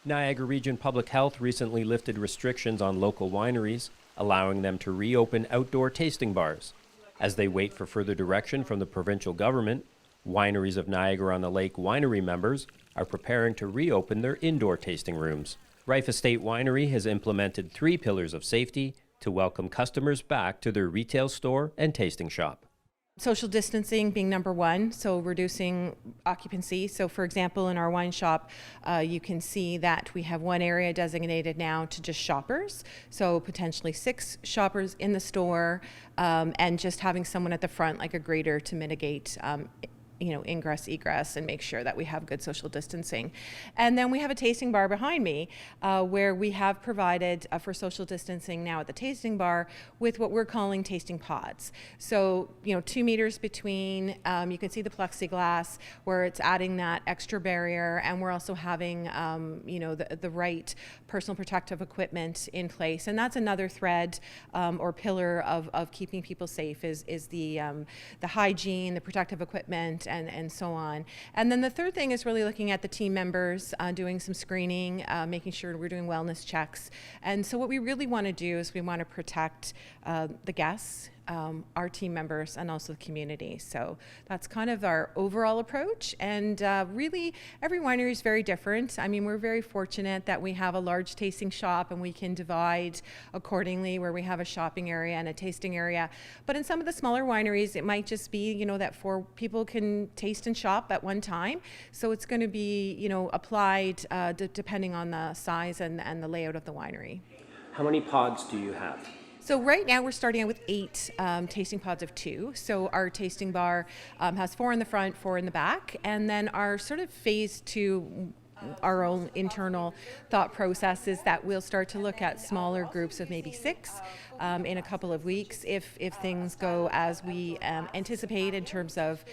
Niagara Region Public Health recently lifted restrictions on local wineries, allowing them to reopen outdoor tasting bars. As they wait for further direction from the provincial government, Wineries of Niagara-on-the-Lake winery members are preparing to reopen their indoor tasting rooms. Reif Estate Winery has implemented 3 pillars of safety to welcome customers back to their retail store and tasting shop. Social distancing being number one, so reducing occupancy. So for example, in our wine shop, you can see that we have one area designated now to just shoppers. So potentially 6 shoppers in the store, and just having someone at the front like a grater to mitigate ingress, egress, and make sure that we have good social distancing. And then we have a tasting bar behind me where we have provided for social distancing now at the tasting bar with what we're calling tasting pods. So, 2 meters between, you can see the plexiglass where it's adding that extra barrier, and we're also having, the right personal protective equipment in place. And that's another thread or pillar of keeping people safe is the hygiene, the protective equipment, and so on. And then the third thing is really looking at the team members, doing some screening, making sure we're doing wellness checks. And so what we really want to do is we want to protect the guests, our team members, and also the community. So that's kind of our overall approach. And really, every winery is very different. I mean, we're very fortunate that we have a large tasting shop and we can divide accordingly where we have a shopping area and a tasting area. But in some of the smaller wineries, it might just be, that 4 people can taste and shop at one time. So it's going to be, applied depending on the size and the layout of the winery. How many pods do you have? So right now we're starting out with 8 tasting pods of 2. So our tasting bar has 4 in the front, 4 in the back. And then our sort of phase 2, our own internal thought process is that we'll start to look at smaller groups of maybe 6 in a couple of weeks if things go as we anticipate in terms of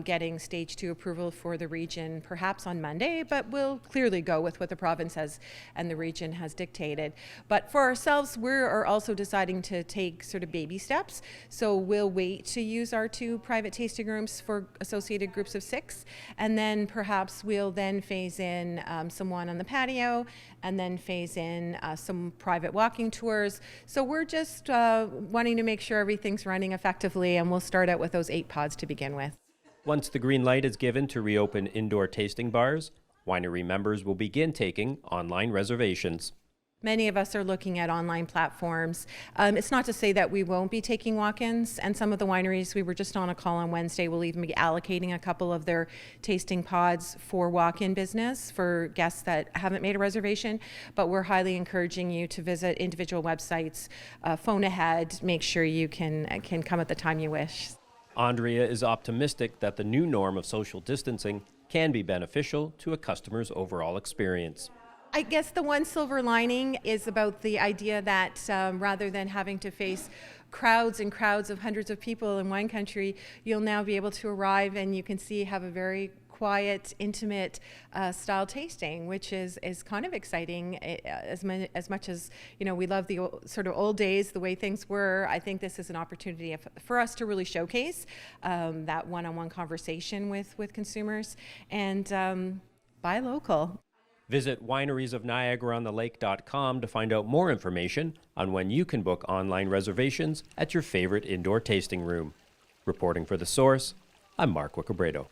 getting stage 2 approval for the region perhaps on Monday, but we'll clearly go with what the province has and the region has dictated. But for ourselves, we're also deciding to take sort of baby steps. So we'll wait to use our 2 private tasting rooms for associated groups of 6, and then perhaps we'll then phase in some wine on the patio, and then phase in some private walking tours. So we're just wanting to make sure everything's running effectively, and we'll start out with those 8 pods to begin with. Once the green light is given to reopen indoor tasting bars, winery members will begin taking online reservations. Many of us are looking at online platforms. It's not to say that we won't be taking walk-ins, and some of the wineries, we were just on a call on Wednesday, will even be allocating a couple of their tasting pods for walk-in business for guests that haven't made a reservation. But we're highly encouraging you to visit individual websites, phone ahead, make sure you can come at the time you wish. Andrea is optimistic that the new norm of social distancing can be beneficial to a customer's overall experience. I guess the one silver lining is about the idea that rather than having to face crowds and crowds of hundreds of people in wine country, you'll now be able to arrive and you can have a very quiet, intimate style tasting, which is kind of exciting. As much as we love the sort of old days, the way things were. I think this is an opportunity for us to really showcase that one-on-one conversation with consumers and buy local. Visit wineriesofniagaraonthelake.com to find out more information on when you can book online reservations at your favorite indoor tasting room. Reporting for The Source, I'm Mark Wiccabrado.